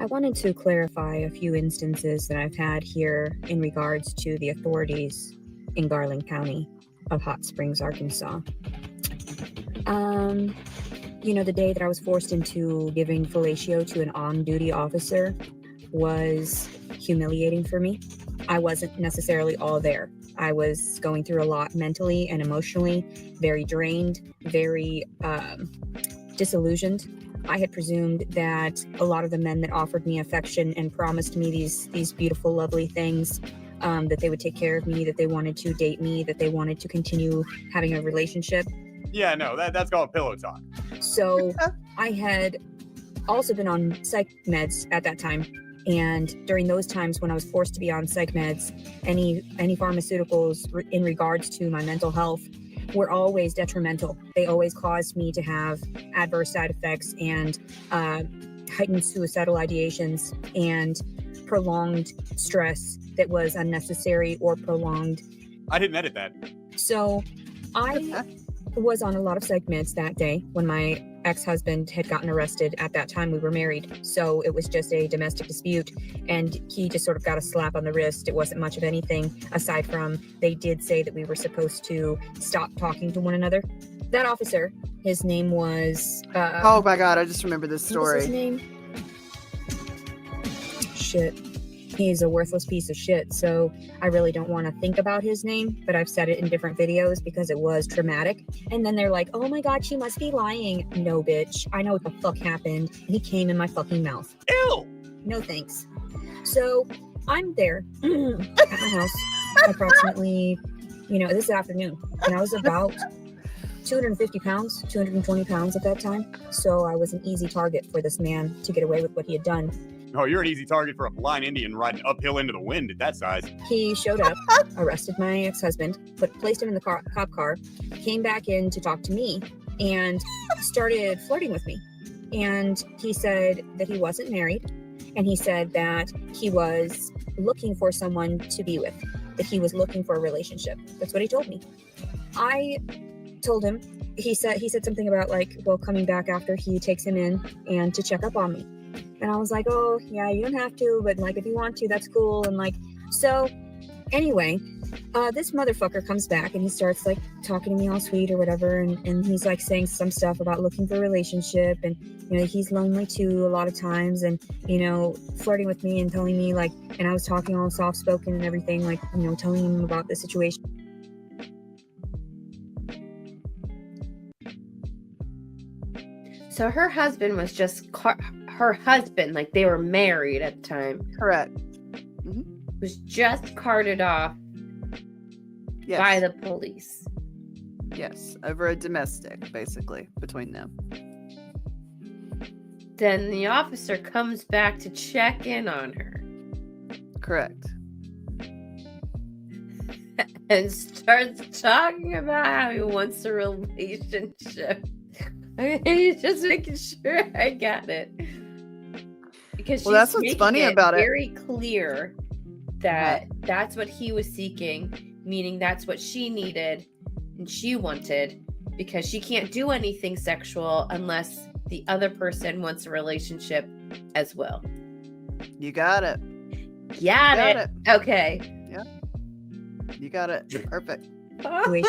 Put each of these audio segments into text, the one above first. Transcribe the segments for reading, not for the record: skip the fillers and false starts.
wanted to clarify a few instances that I've had here in regards to the authorities in Garland County of Hot Springs, Arkansas. The day that I was forced into giving fellatio to an on-duty officer was humiliating for me. I wasn't necessarily all there. I was going through a lot mentally and emotionally, very drained, very disillusioned. I had presumed that a lot of the men that offered me affection and promised me these beautiful, lovely things, that they would take care of me, that they wanted to date me, that they wanted to continue having a relationship. Yeah, no, that's called pillow talk. So I had also been on psych meds at that time. And during those times when I was forced to be on psych meds, any pharmaceuticals in regards to my mental health were always detrimental. They always caused me to have adverse side effects and heightened suicidal ideations and prolonged stress that was unnecessary or prolonged. I didn't edit that. So I was on a lot of psych meds that day when my ex-husband had gotten arrested. At that time we were married, so it was just a domestic dispute, and he just sort of got a slap on the wrist. It wasn't much of anything aside from they did say that we were supposed to stop talking to one another. That officer, his name was oh my god, I just remember this story. What was his name? Shit. He's a worthless piece of shit, so I really don't want to think about his name, but I've said it in different videos because it was traumatic. And then they're like, oh my god, she must be lying. No, bitch. I know what the fuck happened. He came in my fucking mouth. Ew! No thanks. So I'm there at my house approximately, this afternoon. And I was about 250 pounds, 220 pounds at that time. So I was an easy target for this man to get away with what he had done. Oh, you're an easy target for a blind Indian riding uphill into the wind at that size. He showed up, arrested my ex-husband, placed him in the cop car, came back in to talk to me, and started flirting with me. And he said that he wasn't married, and he said that he was looking for someone to be with, that he was looking for a relationship. That's what he told me. I told him, he said something about coming back after he takes him in and to check up on me. And I was like, oh, yeah, you don't have to, but if you want to, that's cool. And so anyway, this motherfucker comes back and he starts talking to me all sweet or whatever. And he's saying some stuff about looking for a relationship. And, he's lonely too a lot of times. And, flirting with me and telling me and I was talking all soft spoken and everything, telling him about the situation. So her husband was just her husband, they were married at the time. Correct. Mm-hmm. Was just carted off by the police. Yes, over a domestic, basically, between them. Then the officer comes back to check in on her. Correct. And starts talking about how he wants a relationship. He's just making sure I got it. Because that's what's funny about it. Very clear that that's what he was seeking, meaning that's what she needed and she wanted, because she can't do anything sexual unless the other person wants a relationship as well. You got it. Got it. Okay. Yeah. You got it. Perfect. Oh my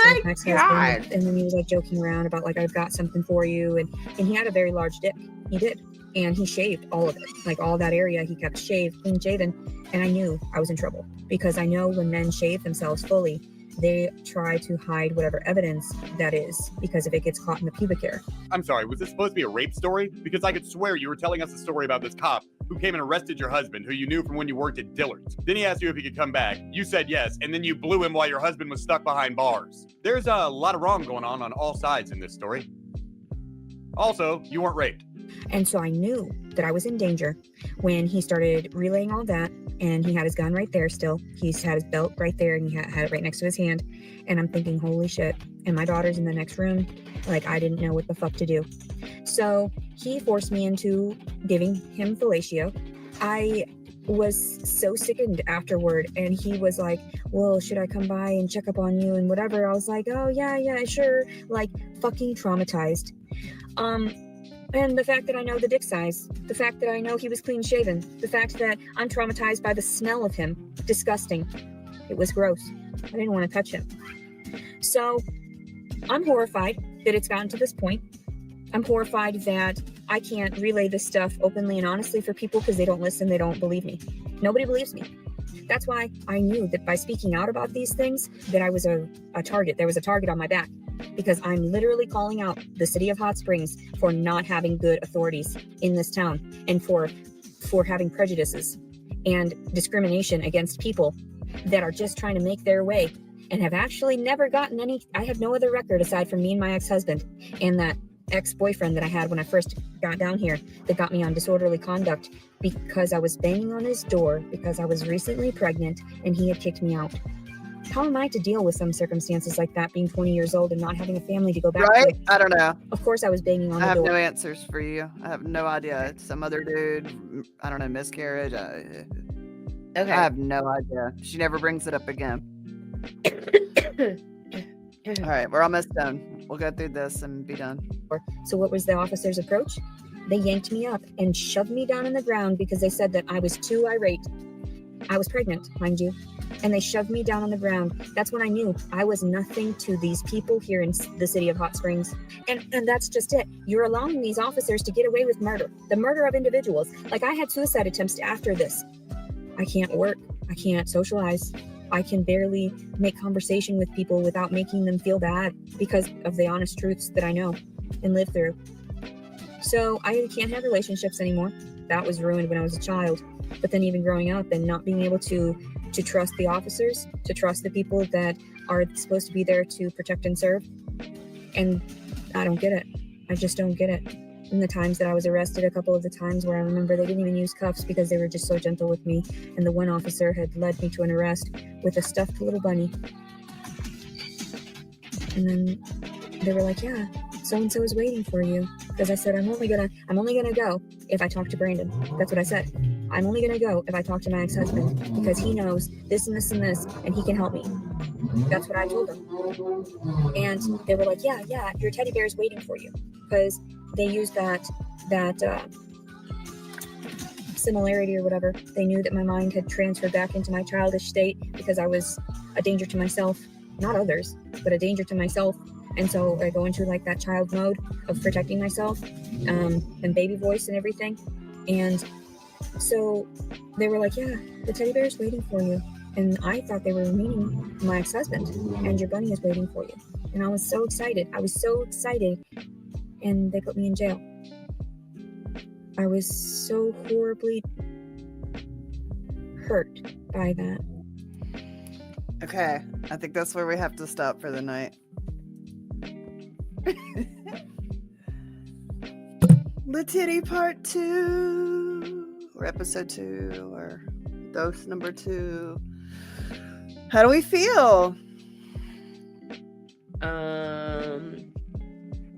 God. And then he was joking around about I've got something for you, and he had a very large dick. He did, and he shaved all of it, all that area he kept clean shaven. And I knew I was in trouble, because I know when men shave themselves fully, they try to hide whatever evidence that is, because if it gets caught in the pubic hair. I'm sorry, was this supposed to be a rape story? Because I could swear you were telling us a story about this cop who came and arrested your husband, who you knew from when you worked at Dillard's. Then he asked you if he could come back. You said yes, and then you blew him while your husband was stuck behind bars. There's a lot of wrong going on all sides in this story. Also, you weren't raped. And so I knew that I was in danger when he started relaying all that, and he had his gun right there still. He's had his belt right there, and he had it right next to his hand. And I'm thinking, holy shit. And my daughter's in the next room. I didn't know what the fuck to do. So he forced me into giving him fellatio. I was so sickened afterward, and he was like, well, should I come by and check up on you and whatever? I was like, oh yeah, sure. Fucking traumatized. And the fact that I know the dick size, the fact that I know he was clean shaven, the fact that I'm traumatized by the smell of him. Disgusting. It was gross. I didn't want to touch him. So I'm horrified that it's gotten to this point. I'm horrified that I can't relay this stuff openly and honestly for people because they don't listen, they don't believe me. Nobody believes me. That's why I knew that by speaking out about these things, that I was a target. There was a target on my back. Because I'm literally calling out the city of Hot Springs for not having good authorities in this town and for having prejudices and discrimination against people that are just trying to make their way and have actually never gotten any. I have no other record aside from me and my ex-husband and that ex-boyfriend that I had when I first got down here that got me on disorderly conduct because I was banging on his door because I was recently pregnant and he had kicked me out. How am I to deal with some circumstances like that, being 20 years old and not having a family to go back Right? to? I don't know. Of course I was banging on the I have door. no answers for you. I have no idea. Some other dude, I don't know, miscarriage. I Okay. have no idea. She never brings it up again. All right, we're almost done. We'll go through this and be done. So what was the officer's approach? They yanked me up and shoved me down on the ground because they said that I was too irate. I was pregnant, mind you. And they shoved me down on the ground. That's when I knew I was nothing to these people here in the city of Hot Springs. And that's just it. You're allowing these officers to get away with murder. The murder of individuals. Like I had suicide attempts after this. I can't work. I can't socialize. I can barely make conversation with people without making them feel bad because of the honest truths that I know and live through. So I can't have relationships anymore. That was ruined when I was a child. But then even growing up and not being able to trust the officers, to trust the people that are supposed to be there to protect and serve. And I don't get it. I just don't get it. In the times that I was arrested, a couple of the times where I remember they didn't even use cuffs because they were just so gentle with me. And the one officer had led me to an arrest with a stuffed little bunny. And then they were like, yeah, so-and-so is waiting for you. Because I said, I'm only gonna go if I talk to Brandon. That's what I said. I'm only gonna go if I talk to my ex-husband because he knows this and this and this and he can help me. That's what I told them. And they were like, yeah, your teddy bear is waiting for you. Because they used that similarity or whatever. They knew that my mind had transferred back into my childish state because I was a danger to myself, not others, but a danger to myself. And so I go into like that child mode of protecting myself, and baby voice and everything. And so they were like, yeah, the teddy bear is waiting for you. And I thought they were meaning my ex-husband, and your bunny is waiting for you. And I was so excited. And they put me in jail. I was so horribly hurt by that. Okay, I think that's where we have to stop for the night. LeTiddy part 2 or episode 2 or dose number 2. How do we feel?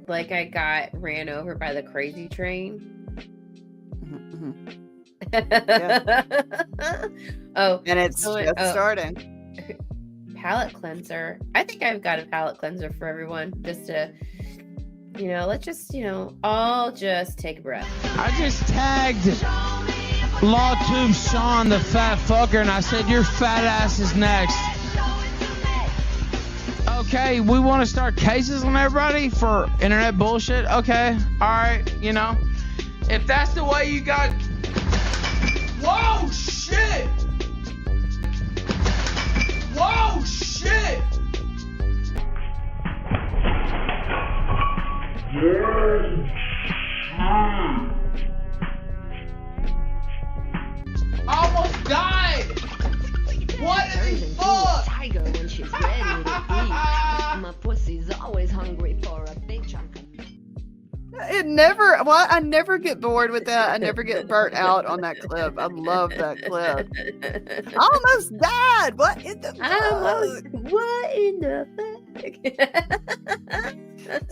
Like I got ran over by the crazy train. Yeah. Oh, And it's just starting. Palette cleanser. I think I've got a palette cleanser for everyone. Just to, let's just, all just take a breath. I just tagged LawTube Sean, the fat fucker, and I said, your fat ass is next. Okay, we want to start cases on everybody for internet bullshit. Okay, all right, if that's the way you got. Whoa, shit! Whoa, shit! I almost died! What the fuck? Tiger when she's ready to eat. My pussy's always hungry for a big chunk of I never get bored with that. I never get burnt out on that clip. I love that clip. I almost died. What in the fuck? What in the fuck?